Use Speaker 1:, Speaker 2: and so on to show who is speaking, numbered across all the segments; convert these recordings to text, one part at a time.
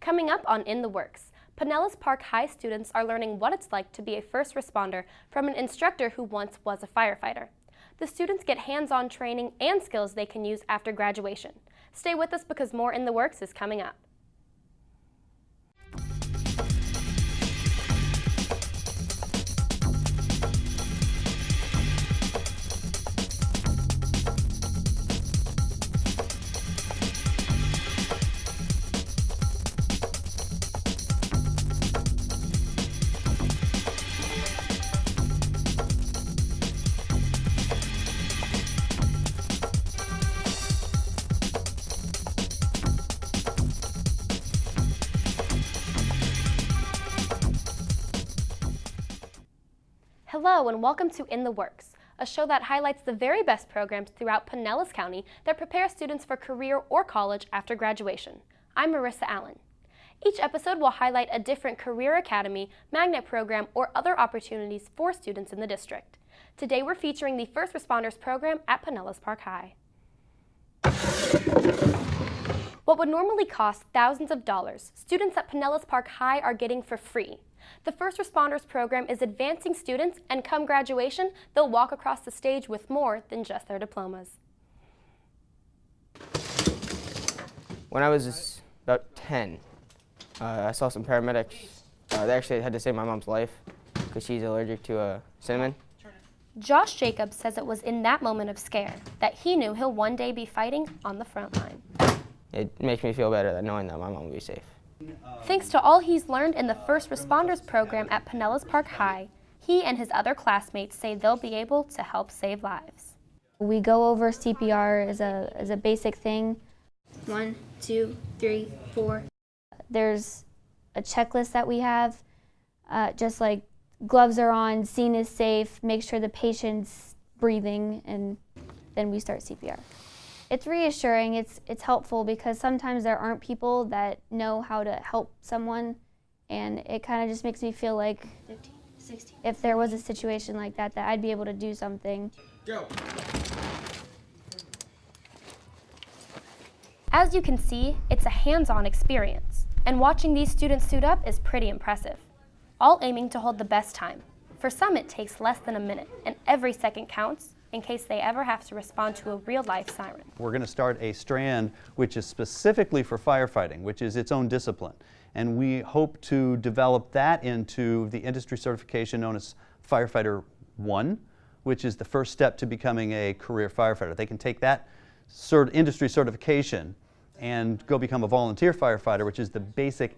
Speaker 1: Coming up on In the Works, Pinellas Park High students are learning what it's like to be a first responder from an instructor who once was a firefighter. The students get hands-on training and skills they can use after graduation. Stay with us because more In the Works is coming up. Hello and welcome to In the Works, a show that highlights the very best programs throughout Pinellas County that prepare students for career or college after graduation. I'm Marissa Allen. Each episode will highlight a different career academy, magnet program, or other opportunities for students in the district. Today we're featuring the First Responders program at Pinellas Park High. What would normally cost thousands of dollars, students at Pinellas Park High are getting for free. The First Responders program is advancing students, and come graduation, they'll walk across the stage with more than just their diplomas.
Speaker 2: When I was about 10, I saw some paramedics. They actually had to save my mom's life because she's allergic to cinnamon.
Speaker 1: Josh Jacobs says it was in that moment of scare that he knew he'll one day be fighting on the front line.
Speaker 2: It makes me feel better knowing that my mom will be safe.
Speaker 1: Thanks to all he's learned in the First Responders program at Pinellas Park High, he and his other classmates say they'll be able to help save lives.
Speaker 3: We go over CPR as a basic thing.
Speaker 4: 1, 2, 3, 4.
Speaker 3: There's a checklist that we have, just like gloves are on, scene is safe, make sure the patient's breathing, and then we start CPR. It's reassuring, it's helpful because sometimes there aren't people that know how to help someone, and it kind of just makes me feel like
Speaker 4: 15, 16.
Speaker 3: If there was a situation like that I'd be able to do something.
Speaker 2: Go!
Speaker 1: As you can see, it's a hands-on experience, and watching these students suit up is pretty impressive, all aiming to hold the best time. For some it takes less than a minute, and every second counts in case they ever have to respond to a real-life siren.
Speaker 5: We're going to start a strand which is specifically for firefighting, which is its own discipline. And we hope to develop that into the industry certification known as Firefighter 1, which is the first step to becoming a career firefighter. They can take that industry certification and go become a volunteer firefighter, which is the basic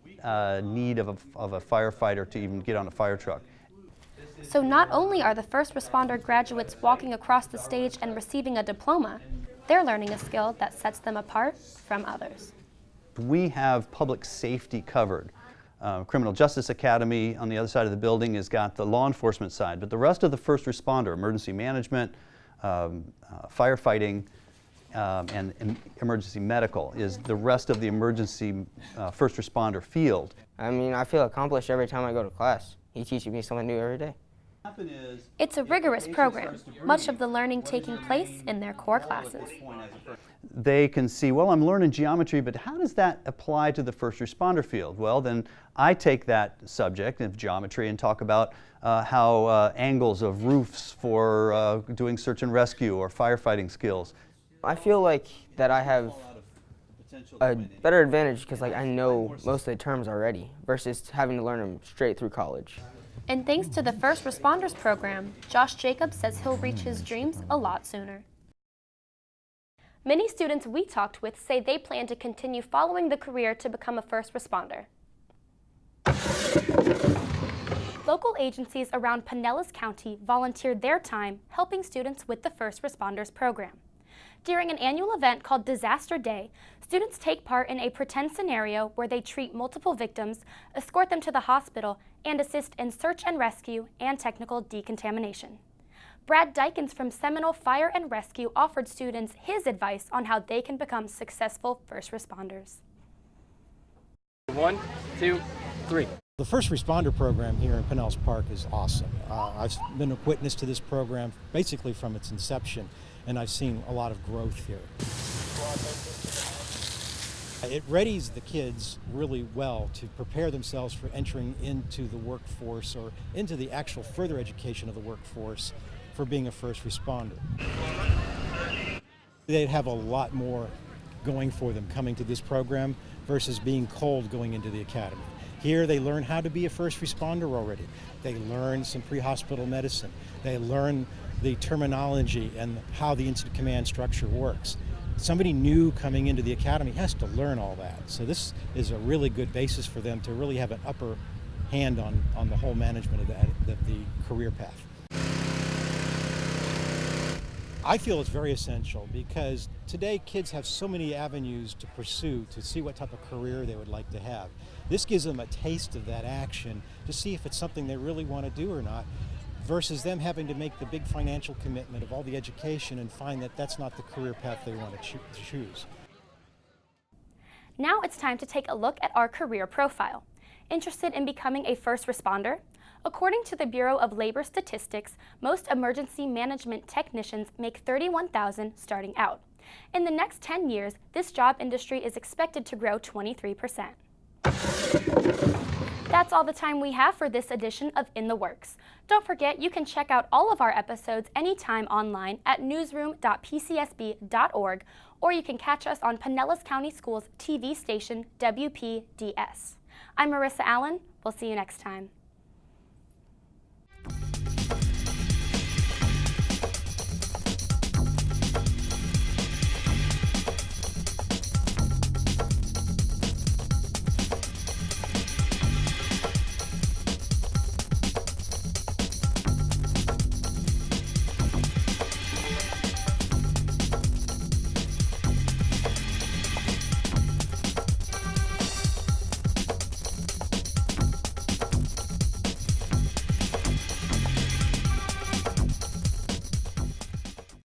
Speaker 5: need of a firefighter to even get on a fire truck.
Speaker 1: So not only are the first responder graduates walking across the stage and receiving a diploma, they're learning a skill that sets them apart from others.
Speaker 5: We have public safety covered. Criminal Justice Academy on the other side of the building has got the law enforcement side, but the rest of the first responder, emergency management, firefighting, and emergency medical is the rest of the emergency first responder field.
Speaker 2: I mean, I feel accomplished every time I go to class. He teaches me something new every day.
Speaker 1: It's a rigorous program, much of the learning taking place in their core classes.
Speaker 5: They can see, well, I'm learning geometry, but how does that apply to the first responder field? Well, then I take that subject of geometry and talk about how angles of roofs for doing search and rescue or firefighting skills.
Speaker 2: I feel like that I have a better advantage because I know most of the terms already versus having to learn them straight through college.
Speaker 1: And thanks to the First Responders program, Josh Jacobs says he'll reach his dreams a lot sooner. Many students we talked with say they plan to continue following the career to become a first responder. Local agencies around Pinellas County volunteered their time helping students with the First Responders program. During an annual event called Disaster Day, students take part in a pretend scenario where they treat multiple victims, escort them to the hospital, and assist in search and rescue and technical decontamination. Brad Dykens from Seminole Fire and Rescue offered students his advice on how they can become successful first responders.
Speaker 6: 1, 2, 3.
Speaker 7: The First Responder program here in Pinellas Park is awesome. I've been a witness to this program basically from its inception, and I've seen a lot of growth here. It readies the kids really well to prepare themselves for entering into the workforce or into the actual further education of the workforce for being a first responder. They'd have a lot more going for them coming to this program versus being cold going into the academy. Here they learn how to be a first responder already. They learn some pre-hospital medicine. They learn the terminology and how the incident command structure works. Somebody new coming into the academy has to learn all that. So this is a really good basis for them to really have an upper hand on the whole management of the career path. I feel it's very essential because today kids have so many avenues to pursue to see what type of career they would like to have. This gives them a taste of that action to see if it's something they really want to do or not, versus them having to make the big financial commitment of all the education and find that that's not the career path they want to choose.
Speaker 1: Now it's time to take a look at our career profile. Interested in becoming a first responder? According to the Bureau of Labor Statistics, most emergency management technicians make $31,000 starting out. In the next 10 years, this job industry is expected to grow 23%. That's all the time we have for this edition of In the Works. Don't forget, you can check out all of our episodes anytime online at newsroom.pcsb.org, or you can catch us on Pinellas County Schools TV station WPDS. I'm Marissa Allen. We'll see you next time.